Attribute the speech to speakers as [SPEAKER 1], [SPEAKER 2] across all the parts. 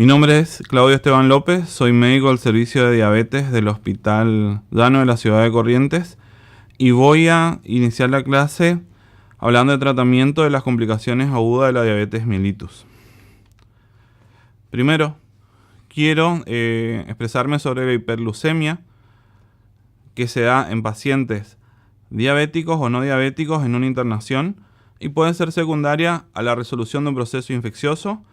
[SPEAKER 1] Mi nombre es Claudio Esteban López, soy médico del servicio de diabetes del Hospital Llano de la ciudad de Corrientes y voy a iniciar la clase hablando de tratamiento de las complicaciones agudas de la diabetes mellitus. Primero, quiero expresarme sobre la hiperglucemia que se da en pacientes diabéticos o no diabéticos en una internación y puede ser secundaria a la resolución de un proceso infeccioso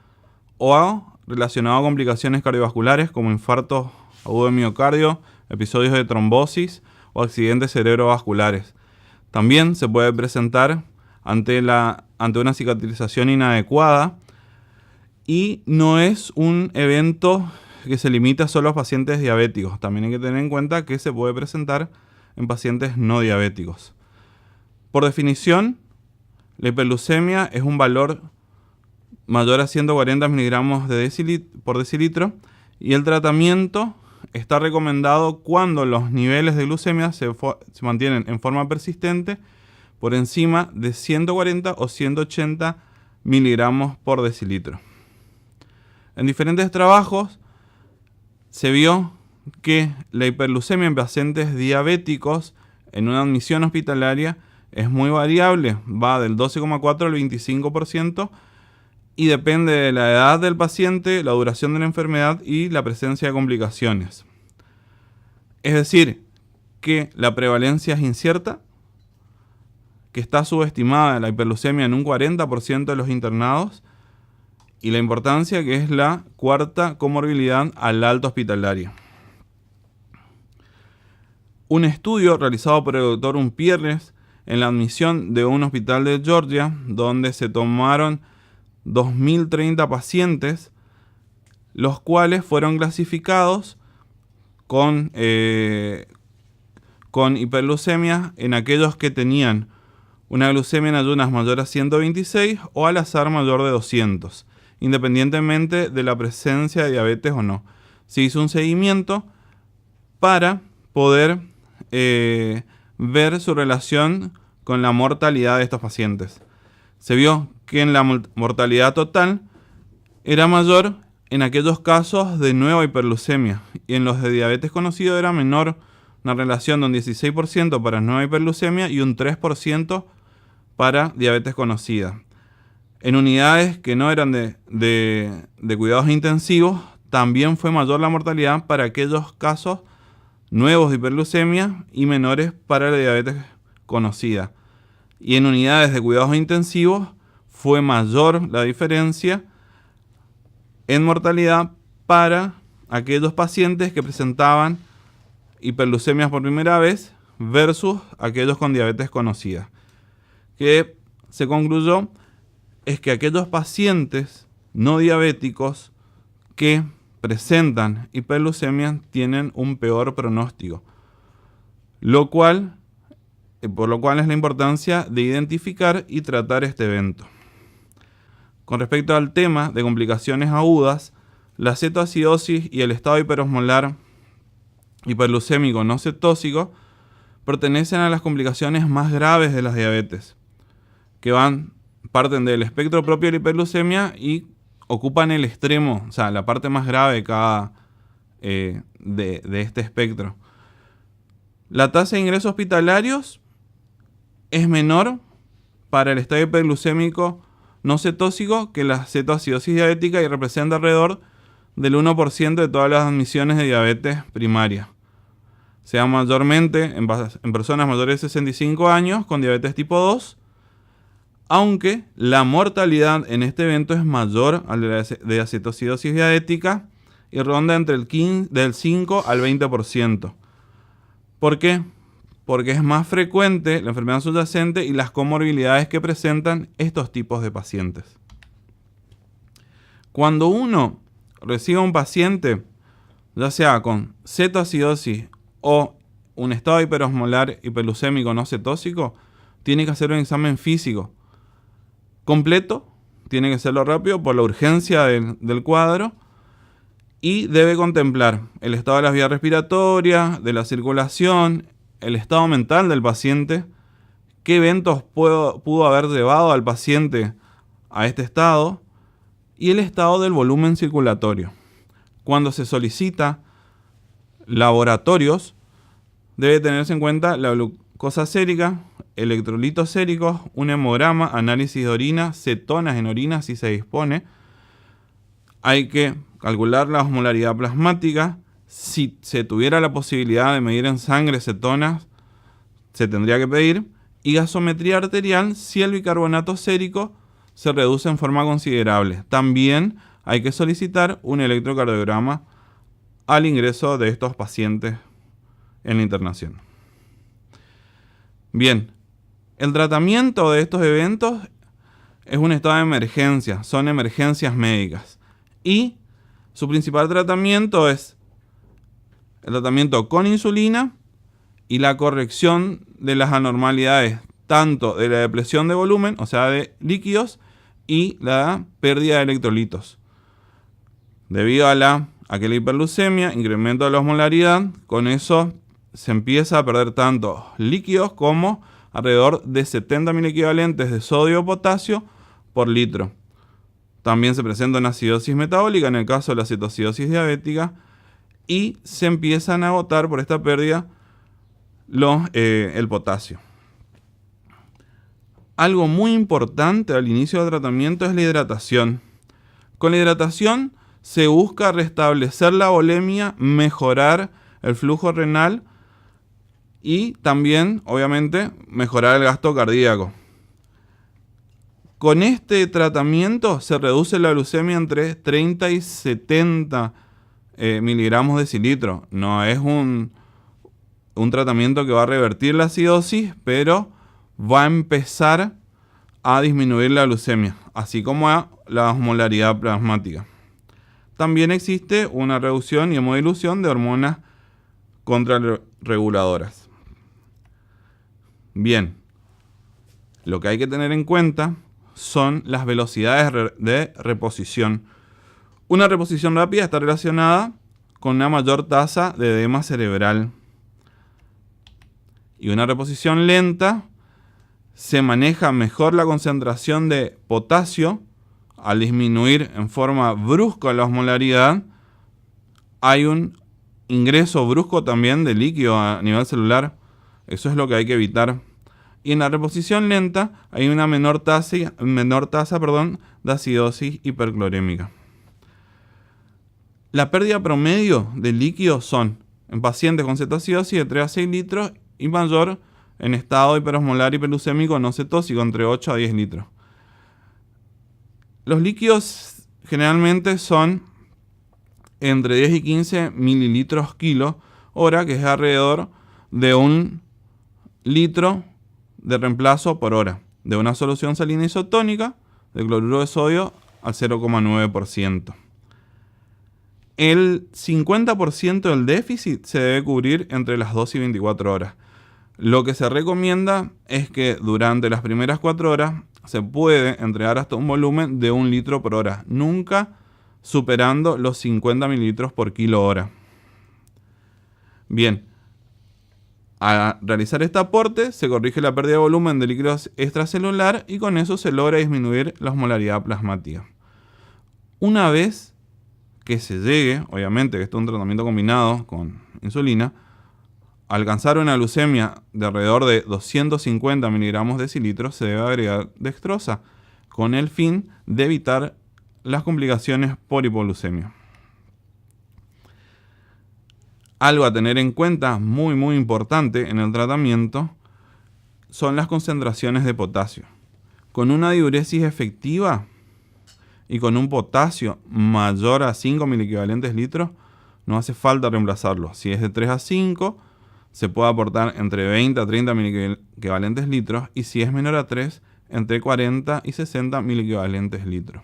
[SPEAKER 1] o relacionado a complicaciones cardiovasculares como infartos agudos de miocardio, episodios de trombosis o accidentes cerebrovasculares. También se puede presentar ante una cicatrización inadecuada y no es un evento que se limita solo a pacientes diabéticos. También hay que tener en cuenta que se puede presentar en pacientes no diabéticos. Por definición, la hiperglucemia es un valor mayor a 140 miligramos por decilitro y el tratamiento está recomendado cuando los niveles de glucemia se mantienen en forma persistente por encima de 140 o 180 miligramos por decilitro. En diferentes trabajos se vio que la hiperglucemia en pacientes diabéticos en una admisión hospitalaria es muy variable, va del 12,4 al 25%, y depende de la edad del paciente, la duración de la enfermedad y la presencia de complicaciones. Es decir, que la prevalencia es incierta, que está subestimada la hiperglucemia en un 40% de los internados y la importancia que es la cuarta comorbilidad al alta hospitalaria. Un estudio realizado por el doctor Umpierres en la admisión de un hospital de Georgia, donde se tomaron 2.030 pacientes, los cuales fueron clasificados con hiperglucemia en aquellos que tenían una glucemia en ayunas mayor a 126 o al azar mayor de 200, independientemente de la presencia de diabetes o no. Se hizo un seguimiento para poder ver su relación con la mortalidad de estos pacientes. Se vio que en la mortalidad total era mayor en aquellos casos de nueva hiperglucemia y en los de diabetes conocido era menor, una relación de un 16% para nueva hiperglucemia y un 3% para diabetes conocida. En unidades que no eran de cuidados intensivos también fue mayor la mortalidad para aquellos casos nuevos de hiperglucemia y menores para la diabetes conocida. Y en unidades de cuidados intensivos fue mayor la diferencia en mortalidad para aquellos pacientes que presentaban hiperglucemias por primera vez versus aquellos con diabetes conocida. Que se concluyó es que aquellos pacientes no diabéticos que presentan hiperglucemia tienen un peor pronóstico, por lo cual es la importancia de identificar y tratar este evento. Con respecto al tema de complicaciones agudas, la cetoacidosis y el estado hiperosmolar hiperglucémico no cetósico pertenecen a las complicaciones más graves de las diabetes, que parten del espectro propio de la hiperglucemia y ocupan el extremo, o sea, la parte más grave de este espectro. La tasa de ingresos hospitalarios es menor para el estado hiperglucémico no cetósico que la cetoacidosis diabética y representa alrededor del 1% de todas las admisiones de diabetes primaria. Se da mayormente en personas mayores de 65 años con diabetes tipo 2, aunque la mortalidad en este evento es mayor a la de la cetoacidosis diabética y ronda entre del 5 al 20%. ¿Por qué? Porque es más frecuente la enfermedad subyacente y las comorbilidades que presentan estos tipos de pacientes. Cuando uno recibe a un paciente, ya sea con cetoacidosis o un estado hiperosmolar hiperglucémico no cetósico, tiene que hacer un examen físico completo, tiene que hacerlo rápido por la urgencia del cuadro y debe contemplar el estado de las vías respiratorias, de la circulación, el estado mental del paciente, qué eventos pudo haber llevado al paciente a este estado y el estado del volumen circulatorio. Cuando se solicita laboratorios, debe tenerse en cuenta la glucosa sérica, electrolitos séricos, un hemograma, análisis de orina, cetonas en orina si se dispone. Hay que calcular la osmolaridad plasmática. Si se tuviera la posibilidad de medir en sangre cetonas, se tendría que pedir. Y gasometría arterial si el bicarbonato sérico se reduce en forma considerable. También hay que solicitar un electrocardiograma al ingreso de estos pacientes en la internación. Bien, el tratamiento de estos eventos es un estado de emergencia, son emergencias médicas. Y su principal tratamiento es el tratamiento con insulina y la corrección de las anormalidades, tanto de la depresión de volumen, o sea, de líquidos, y la pérdida de electrolitos. Debido a la hiperglucemia, incremento de la osmolaridad, con eso se empieza a perder tanto líquidos como alrededor de 70 miliequivalentes de sodio o potasio por litro. También se presenta una acidosis metabólica en el caso de la cetoacidosis diabética y se empiezan a agotar por esta pérdida el potasio. Algo muy importante al inicio del tratamiento es la hidratación. Con la hidratación se busca restablecer la volemia, mejorar el flujo renal y también, obviamente, mejorar el gasto cardíaco. Con este tratamiento se reduce la glucemia entre 30 y 70 miligramos decilitro. No es un tratamiento que va a revertir la acidosis, pero va a empezar a disminuir la glucemia, así como la osmolaridad plasmática. También existe una reducción y hemodilución de hormonas contrarreguladoras. Bien, lo que hay que tener en cuenta son las velocidades de reposición. Una reposición rápida está relacionada con una mayor tasa de edema cerebral. Y una reposición lenta se maneja mejor la concentración de potasio. Al disminuir en forma brusca la osmolaridad, hay un ingreso brusco también de líquido a nivel celular. Eso es lo que hay que evitar. Y en la reposición lenta hay una menor tasa de acidosis hiperclorémica. La pérdida promedio de líquidos son, en pacientes con cetoacidosis, de 3 a 6 litros y mayor en estado hiperosmolar hiperglucémico no cetósico, entre 8 a 10 litros. Los líquidos generalmente son entre 10 y 15 mililitros kilo hora, que es alrededor de 1 litro de reemplazo por hora, de una solución salina isotónica de cloruro de sodio al 0,9%. El 50% del déficit se debe cubrir entre las 2 y 24 horas. Lo que se recomienda es que durante las primeras 4 horas se puede entregar hasta un volumen de 1 litro por hora, nunca superando los 50 mililitros por kilo hora. Bien, al realizar este aporte se corrige la pérdida de volumen de líquidos extracelular y con eso se logra disminuir la osmolaridad plasmática. Una vez que se llegue, obviamente que esto es un tratamiento combinado con insulina, alcanzar una glucemia de alrededor de 250 miligramos decilitros, se debe agregar dextrosa con el fin de evitar las complicaciones por hipoglucemia. Algo a tener en cuenta muy importante en el tratamiento son las concentraciones de potasio. Con una diuresis efectiva y con un potasio mayor a 5 miliequivalentes litros, no hace falta reemplazarlo. Si es de 3 a 5, se puede aportar entre 20 a 30 miliequivalentes litros y si es menor a 3, entre 40 y 60 miliequivalentes litros.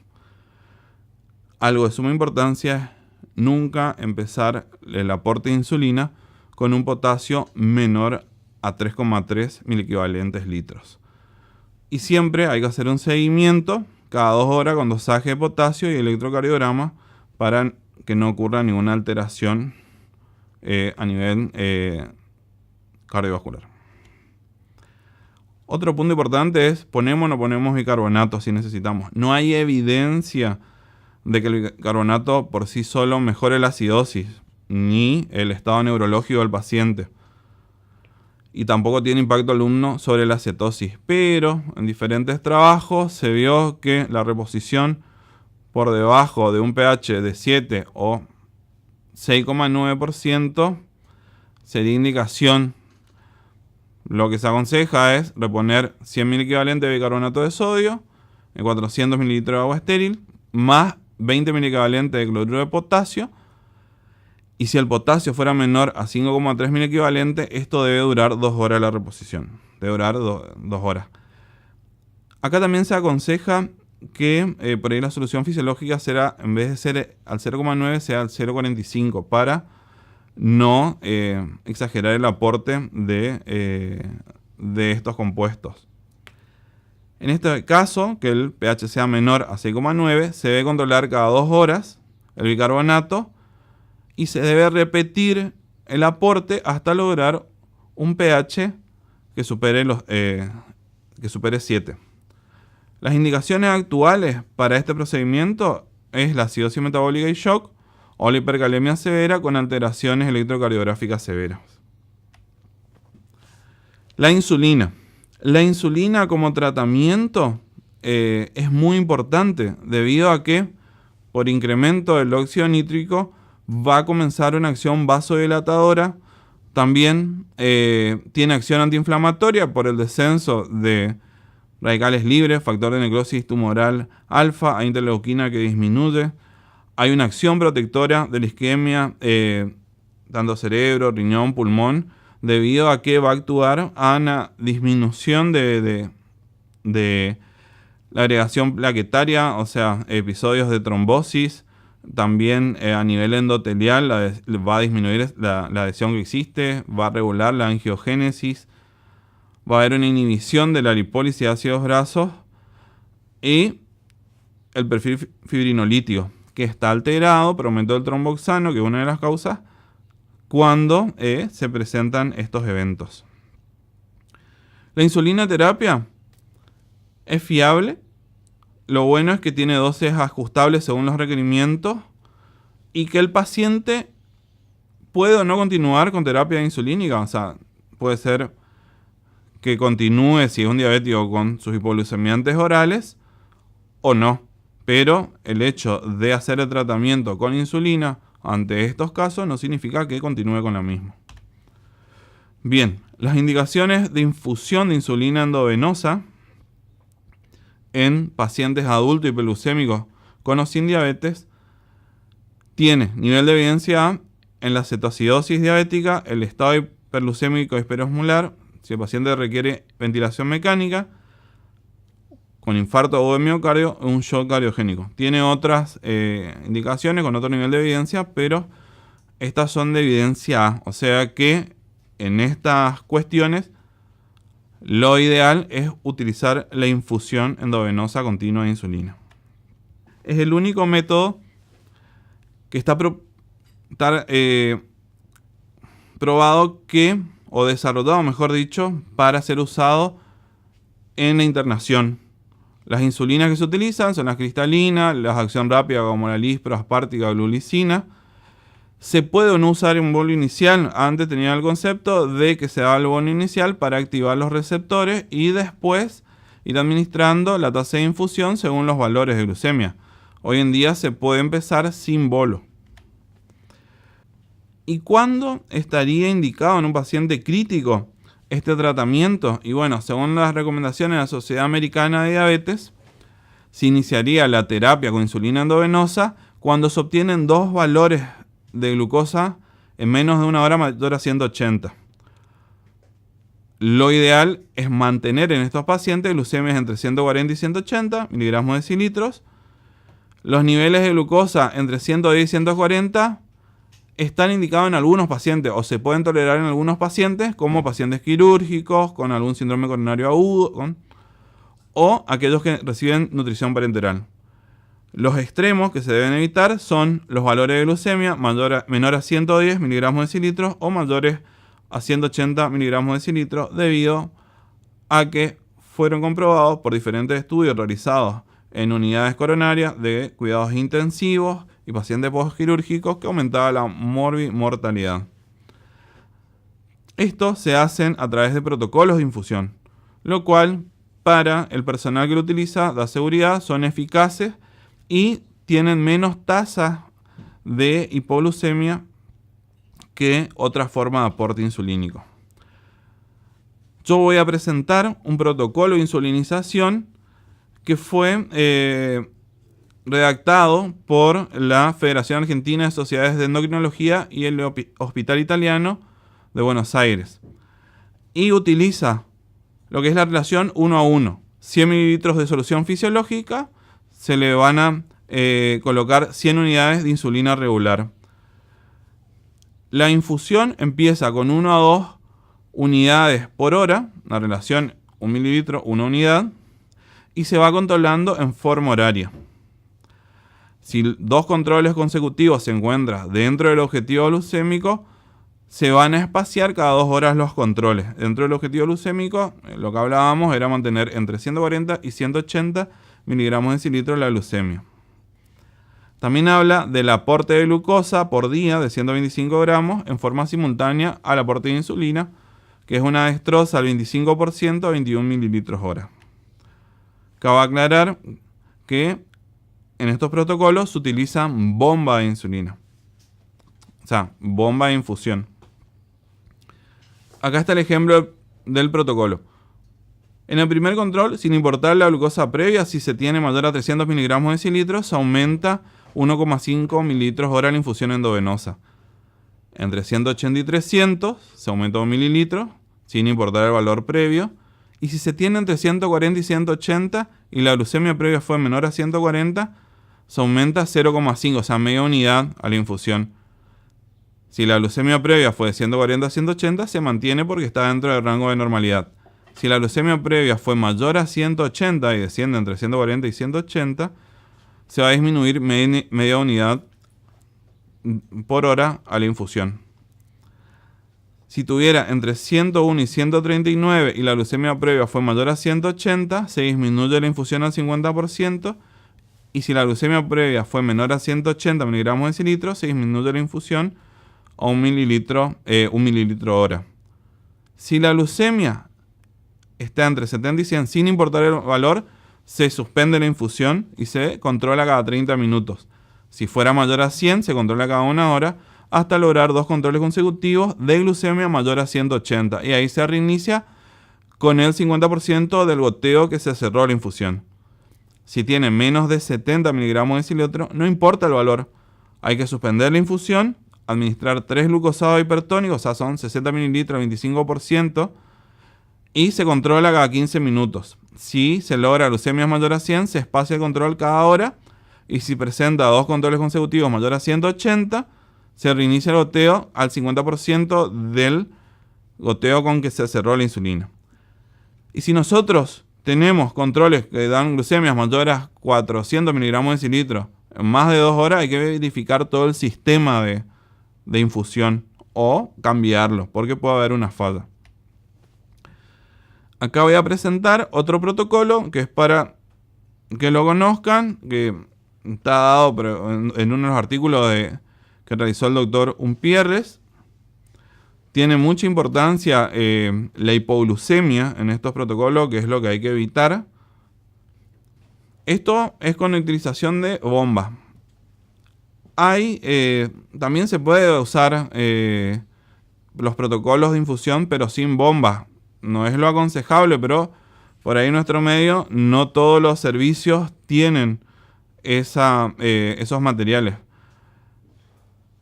[SPEAKER 1] Algo de suma importancia es nunca empezar el aporte de insulina con un potasio menor a 3,3 miliequivalentes litros. Y siempre hay que hacer un seguimiento cada 2 horas con dosaje de potasio y electrocardiograma para que no ocurra ninguna alteración a nivel cardiovascular. Otro punto importante es, ¿ponemos o no ponemos bicarbonato si necesitamos? No hay evidencia de que el bicarbonato por sí solo mejore la acidosis, ni el estado neurológico del paciente. Y tampoco tiene impacto alguno sobre la cetosis. Pero en diferentes trabajos se vio que la reposición por debajo de un pH de 7 o 6,9% sería indicación. Lo que se aconseja es reponer 100 mil equivalentes de bicarbonato de sodio en 400 mililitros de agua estéril, más 20 mil equivalentes de cloruro de potasio. Y si el potasio fuera menor a 5,3 mil equivalentes, esto debe durar 2 horas la reposición. Debe durar 2 horas. Acá también se aconseja que por ahí la solución fisiológica será, en vez de ser al 0,9, sea al 0,45 para no exagerar el aporte de estos compuestos. En este caso, que el pH sea menor a 6,9, se debe controlar cada 2 horas el bicarbonato y se debe repetir el aporte hasta lograr un pH que supere 7. Las indicaciones actuales para este procedimiento es la acidosis metabólica y shock o la hipercalemia severa con alteraciones electrocardiográficas severas. La insulina. La insulina como tratamiento es muy importante debido a que por incremento del óxido nítrico va a comenzar una acción vasodilatadora. También tiene acción antiinflamatoria por el descenso de radicales libres, factor de necrosis tumoral alfa, hay interleuquina que disminuye. Hay una acción protectora de la isquemia, tanto cerebro, riñón, pulmón, debido a que va a actuar a una disminución de la agregación plaquetaria, o sea, episodios de trombosis. También a nivel endotelial va a disminuir la adhesión que existe, va a regular la angiogénesis, va a haber una inhibición de la lipólisis de ácidos grasos y el perfil fibrinolítico, que está alterado por aumento del tromboxano, que es una de las causas, cuando se presentan estos eventos. La insulina terapia es fiable. Lo bueno es que tiene dosis ajustables según los requerimientos y que el paciente puede o no continuar con terapia insulínica. O sea, puede ser que continúe si es un diabético con sus hipoglucemiantes orales o no. Pero el hecho de hacer el tratamiento con insulina ante estos casos no significa que continúe con la misma. Bien, las indicaciones de infusión de insulina endovenosa en pacientes adultos hiperglucémicos con o sin diabetes tiene nivel de evidencia A en la cetoacidosis diabética, el estado hiperglucémico hiperosmolar, si el paciente requiere ventilación mecánica, con infarto o de miocardio, un shock cardiogénico. Tiene otras indicaciones con otro nivel de evidencia, pero estas son de evidencia A. O sea que en estas cuestiones lo ideal es utilizar la infusión endovenosa continua de insulina. Es el único método que está probado o desarrollado, mejor dicho, para ser usado en la internación. Las insulinas que se utilizan son las cristalinas, las de acción rápida como la lispro, aspartica o glulicina. Se puede o no usar un bolo inicial. Antes tenía el concepto de que se daba el bolo inicial para activar los receptores y después ir administrando la tasa de infusión según los valores de glucemia. Hoy en día se puede empezar sin bolo. ¿Y cuándo estaría indicado en un paciente crítico este tratamiento? Y bueno, según las recomendaciones de la Sociedad Americana de Diabetes, se iniciaría la terapia con insulina endovenosa cuando se obtienen 2 valores de glucosa en menos de 1 hora mayor a 180. Lo ideal es mantener en estos pacientes glucemias entre 140 y 180 miligramos de decilitros. Los niveles de glucosa entre 110 y 140 están indicados en algunos pacientes o se pueden tolerar en algunos pacientes como pacientes quirúrgicos con algún síndrome coronario agudo o aquellos que reciben nutrición parenteral. Los extremos que se deben evitar son los valores de glucemia menor a 110 miligramos de decilitros o mayores a 180 miligramos de decilitros debido a que fueron comprobados por diferentes estudios realizados en unidades coronarias de cuidados intensivos y pacientes postquirúrgicos, que aumentaba la mortalidad. Esto se hacen a través de protocolos de infusión, lo cual para el personal que lo utiliza da seguridad, son eficaces y tienen menos tasas de hipoglucemia que otra forma de aporte insulínico. Yo voy a presentar un protocolo de insulinización que fue redactado por la Federación Argentina de Sociedades de Endocrinología y el Hospital Italiano de Buenos Aires. Y utiliza lo que es la relación 1 a 1. 100 mililitros de solución fisiológica, se le van a colocar 100 unidades de insulina regular. La infusión empieza con 1 a 2 unidades por hora, la relación 1 mililitro, 1 unidad, y se va controlando en forma horaria. Si 2 controles consecutivos se encuentran dentro del objetivo glucémico, se van a espaciar cada 2 horas los controles. Dentro del objetivo glucémico, lo que hablábamos era mantener entre 140 y 180 miligramos de decilitro la glucemia. También habla del aporte de glucosa por día de 125 gramos en forma simultánea al aporte de insulina, que es una dextrosa al 25% a 21 mililitros hora. Cabe aclarar que en estos protocolos se utilizan bomba de insulina, o sea, bomba de infusión. Acá está el ejemplo del protocolo. En el primer control, sin importar la glucosa previa, si se tiene mayor a 300 miligramos de decilitro, se aumenta 1,5 mililitros hora la infusión endovenosa. Entre 180 y 300 se aumenta 1 mililitro, sin importar el valor previo. Y si se tiene entre 140 y 180 y la glucemia previa fue menor a 140, se aumenta 0,5, o sea, media unidad a la infusión. Si la glucemia previa fue de 140 a 180, se mantiene porque está dentro del rango de normalidad. Si la glucemia previa fue mayor a 180 y desciende entre 140 y 180, se va a disminuir media unidad por hora a la infusión. Si tuviera entre 101 y 139 y la glucemia previa fue mayor a 180, se disminuye la infusión al 50%. Y si la glucemia previa fue menor a 180 miligramos de decilitro, se disminuye la infusión a 1 mililitro hora. Si la glucemia está entre 70 y 100, sin importar el valor, se suspende la infusión y se controla cada 30 minutos. Si fuera mayor a 100, se controla cada 1 hora hasta lograr 2 controles consecutivos de glucemia mayor a 180. Y ahí se reinicia con el 50% del goteo que se cerró la infusión. Si tiene menos de 70 miligramos de decilitro, no importa el valor. Hay que suspender la infusión, administrar 3 glucosados hipertónicos, o sea, son 60 mililitros, 25%, y se controla cada 15 minutos. Si se logra glucemia mayor a 100, se espacia el control cada hora, y si presenta 2 controles consecutivos mayor a 180, se reinicia el goteo al 50% del goteo con que se cerró la insulina. Y si nosotros tenemos controles que dan glucemias mayores a 400 miligramos de decilitro en más de 2 horas, hay que verificar todo el sistema de infusión o cambiarlo, porque puede haber una falla. Acá voy a presentar otro protocolo que es para que lo conozcan, que está dado pero en uno de los artículos que realizó el doctor Umpierres. Tiene mucha importancia la hipoglucemia en estos protocolos, que es lo que hay que evitar. Esto es con la utilización de bombas. También se puede usar los protocolos de infusión, pero sin bombas. No es lo aconsejable, pero por ahí en nuestro medio no todos los servicios tienen esos materiales.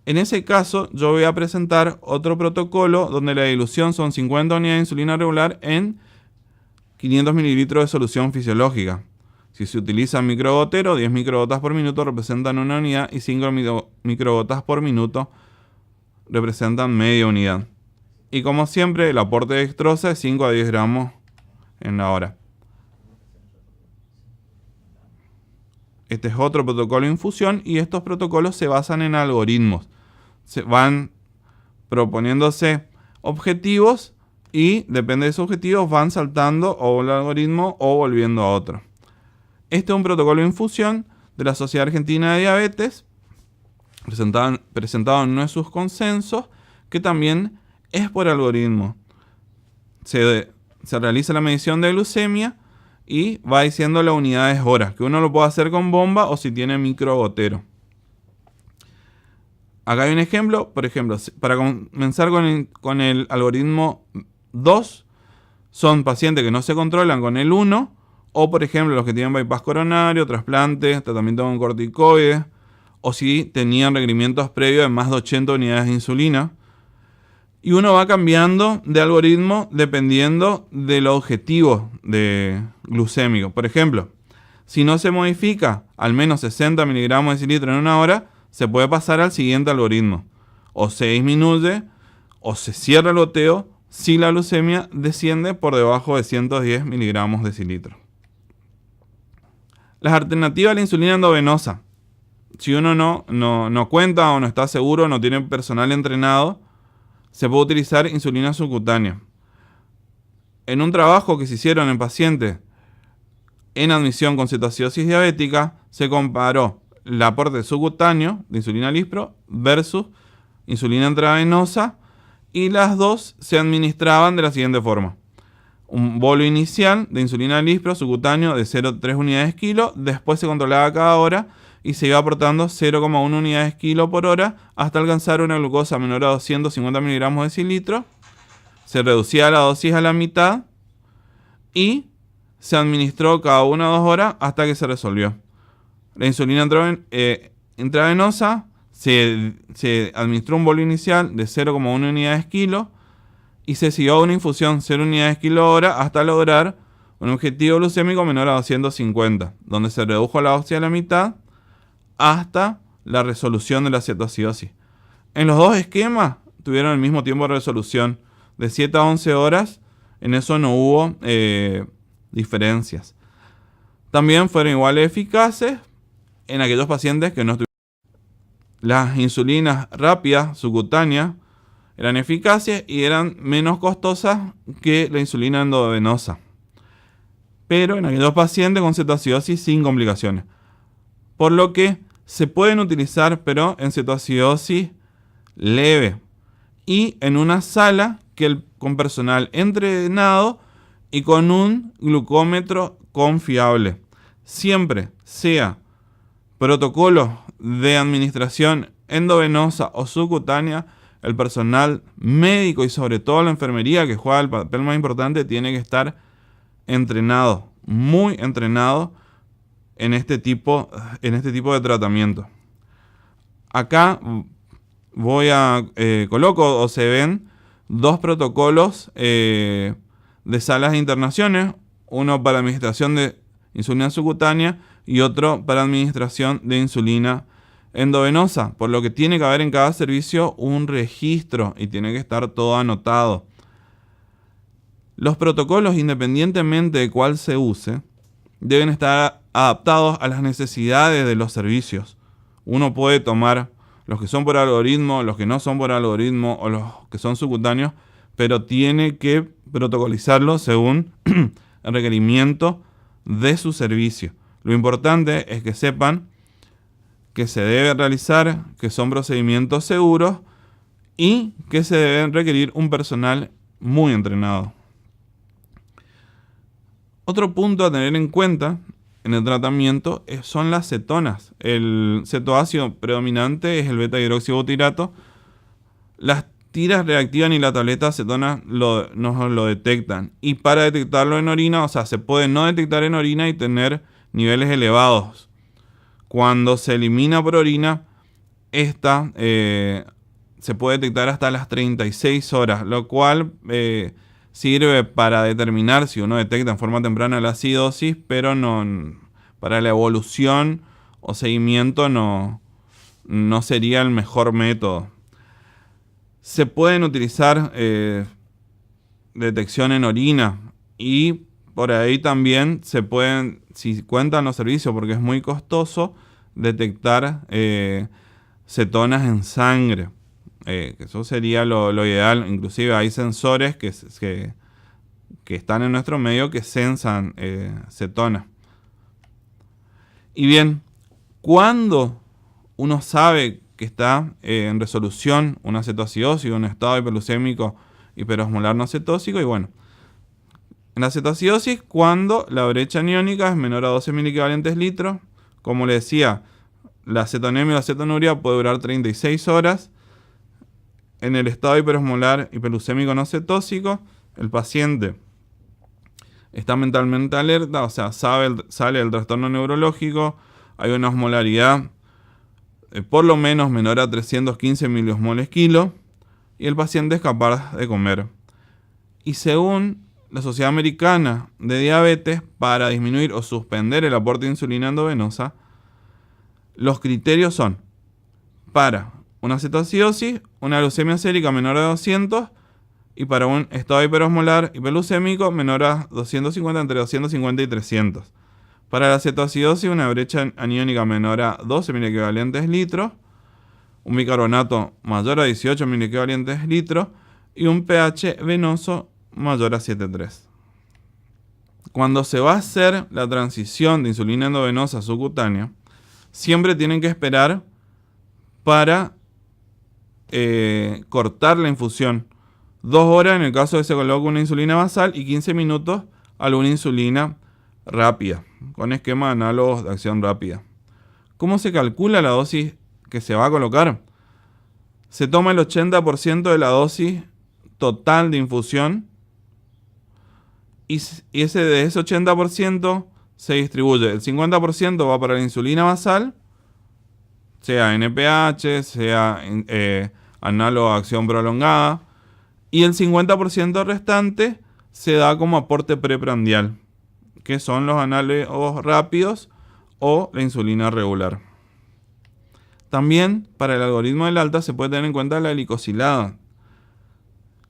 [SPEAKER 1] En ese caso, yo voy a presentar otro protocolo donde la dilución son 50 unidades de insulina regular en 500 mililitros de solución fisiológica. Si se utiliza microgotero, 10 microgotas por minuto representan una unidad y 5 microgotas por minuto representan media unidad. Y como siempre, el aporte de dextrosa es 5 a 10 gramos en la hora. Este es otro protocolo de infusión y estos protocolos se basan en algoritmos. Se van proponiéndose objetivos y depende de esos objetivos van saltando o el algoritmo o volviendo a otro. Este es un protocolo de infusión de la Sociedad Argentina de Diabetes, presentado en uno de sus consensos, que también es por algoritmo. Se realiza la medición de glucemia y va diciendo las unidades horas, que uno lo puede hacer con bomba o si tiene microgotero. Acá hay un ejemplo, por ejemplo, para comenzar con el algoritmo 2, son pacientes que no se controlan con el 1, o por ejemplo los que tienen bypass coronario, trasplante, tratamiento con corticoides, o si tenían requerimientos previos de más de 80 unidades de insulina. Y uno va cambiando de algoritmo dependiendo del objetivo glucémico. Por ejemplo, si no se modifica al menos 60 miligramos de decilitro en una hora, se puede pasar al siguiente algoritmo. O se disminuye o se cierra el goteo si la glucemia desciende por debajo de 110 miligramos de decilitro. Las alternativas a la insulina endovenosa. Si uno no cuenta o no está seguro, no tiene personal entrenado, se puede utilizar insulina subcutánea. En un trabajo que se hicieron en pacientes en admisión con cetoacidosis diabética, se comparó el aporte subcutáneo de insulina lispro versus insulina intravenosa, y las dos se administraban de la siguiente forma. Un bolo inicial de insulina lispro subcutáneo de 0,3 unidades kilo, después se controlaba cada hora y se iba aportando 0,1 unidades kilo por hora hasta alcanzar una glucosa menor a 250 miligramos de decilitro. Se reducía la dosis a la mitad y se administró cada 1 o 2 horas hasta que se resolvió. La insulina intravenosa se administró un bolo inicial de 0,1 unidades kilo y se siguió una infusión 0 unidades kilo hora hasta lograr un objetivo glucémico menor a 250, donde se redujo la dosis a la mitad hasta la resolución de la cetoacidosis. En los dos esquemas tuvieron el mismo tiempo de resolución, de 7 a 11 horas. En eso no hubo diferencias. También fueron iguales eficaces en aquellos pacientes que no estuvieron. Las insulinas rápidas subcutáneas eran eficaces y eran menos costosas que la insulina endovenosa, pero en aquellos pacientes con cetoacidosis sin complicaciones, por lo que se pueden utilizar, pero en cetoacidosis leve y en una sala con personal entrenado y con un glucómetro confiable. Siempre sea protocolo de administración endovenosa o subcutánea, el personal médico y sobre todo la enfermería, que juega el papel más importante, tiene que estar entrenado, muy entrenado en este tipo de tratamiento. Acá coloco o se ven dos protocolos de salas de internaciones, uno para administración de insulina subcutánea y otro para administración de insulina endovenosa, por lo que tiene que haber en cada servicio un registro y tiene que estar todo anotado. Los protocolos, independientemente de cuál se use, deben estar adaptados a las necesidades de los servicios. Uno puede tomar los que son por algoritmo, los que no son por algoritmo o los que son subcutáneos, pero tiene que protocolizarlo según el requerimiento de su servicio. Lo importante es que sepan que se debe realizar, que son procedimientos seguros y que se debe requerir un personal muy entrenado. Otro punto a tener en cuenta en el tratamiento son las cetonas. El cetoácido predominante es el beta-hidroxibutirato. Las tiras reactivas ni la tableta acetona no lo detectan. Y para detectarlo en orina, o sea, se puede no detectar en orina y tener niveles elevados. Cuando se elimina por orina, esta se puede detectar hasta las 36 horas, lo cual sirve para determinar si uno detecta en forma temprana la acidosis, pero no, para la evolución o seguimiento no sería el mejor método. Se pueden utilizar detección en orina y por ahí también se pueden, si cuentan los servicios, porque es muy costoso, detectar cetonas en sangre. Eso sería lo ideal. Inclusive hay sensores que están en nuestro medio que sensan cetonas. Y bien, ¿cuándo uno sabe que está en resolución una cetoacidosis, un estado hiperglucémico hiperosmolar no cetósico? Y bueno, en la cetoacidosis, cuando la brecha aniónica es menor a 12 mil litros, como le decía, la cetonemia o la cetonuria puede durar 36 horas. En el estado hiperosmolar hiperglucémico no cetósico, el paciente está mentalmente alerta, o sea, sale del trastorno neurológico, hay una osmolaridad por lo menos menor a 315 miliosmoles kilo, y el paciente es capaz de comer. Y según la Sociedad Americana de Diabetes, para disminuir o suspender el aporte de insulina endovenosa, los criterios son para una cetoacidosis, una glucemia sérica menor a 200, y para un estado hiperosmolar hiperglucémico menor a 250, entre 250 y 300. Para la cetoacidosis, una brecha aniónica menor a 12 mil litros, un bicarbonato mayor a 18 mil litros y un pH venoso mayor a 7,3. Cuando se va a hacer la transición de insulina endovenosa subcutánea, siempre tienen que esperar para cortar la infusión. 2 horas en el caso de que se coloque una insulina basal y 15 minutos alguna insulina rápida, con esquema análogos de acción rápida. ¿Cómo se calcula la dosis que se va a colocar? Se toma el 80% de la dosis total de infusión y de ese 80% se distribuye. El 50% va para la insulina basal, sea NPH, sea análogo a acción prolongada, y el 50% restante se da como aporte preprandial, que son los análogos rápidos o la insulina regular. También para el algoritmo del alta se puede tener en cuenta la glicosilada.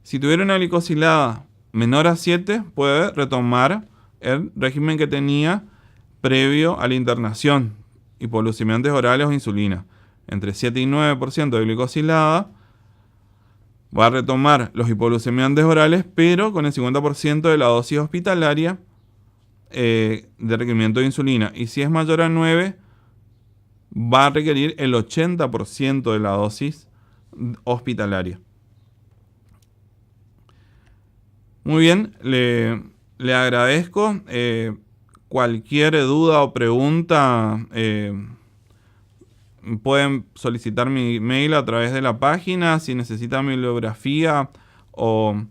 [SPEAKER 1] Si tuviera una glicosilada menor a 7, puede retomar el régimen que tenía previo a la internación, hipoglucemiantes orales o insulina. Entre 7 y 9% de glicosilada, va a retomar los hipoglucemiantes orales, pero con el 50% de la dosis hospitalaria de requerimiento de insulina. Y si es mayor a 9, va a requerir el 80% de la dosis hospitalaria. Muy bien, le agradezco. Cualquier duda o pregunta, pueden solicitar mi mail a través de la página. Si necesitan bibliografía o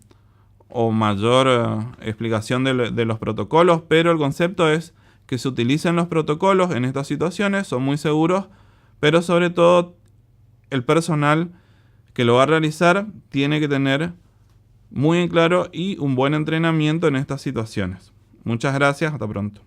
[SPEAKER 1] mayor explicación de los protocolos, pero el concepto es que se utilicen los protocolos en estas situaciones, son muy seguros, pero sobre todo el personal que lo va a realizar tiene que tener muy en claro y un buen entrenamiento en estas situaciones. Muchas gracias, hasta pronto.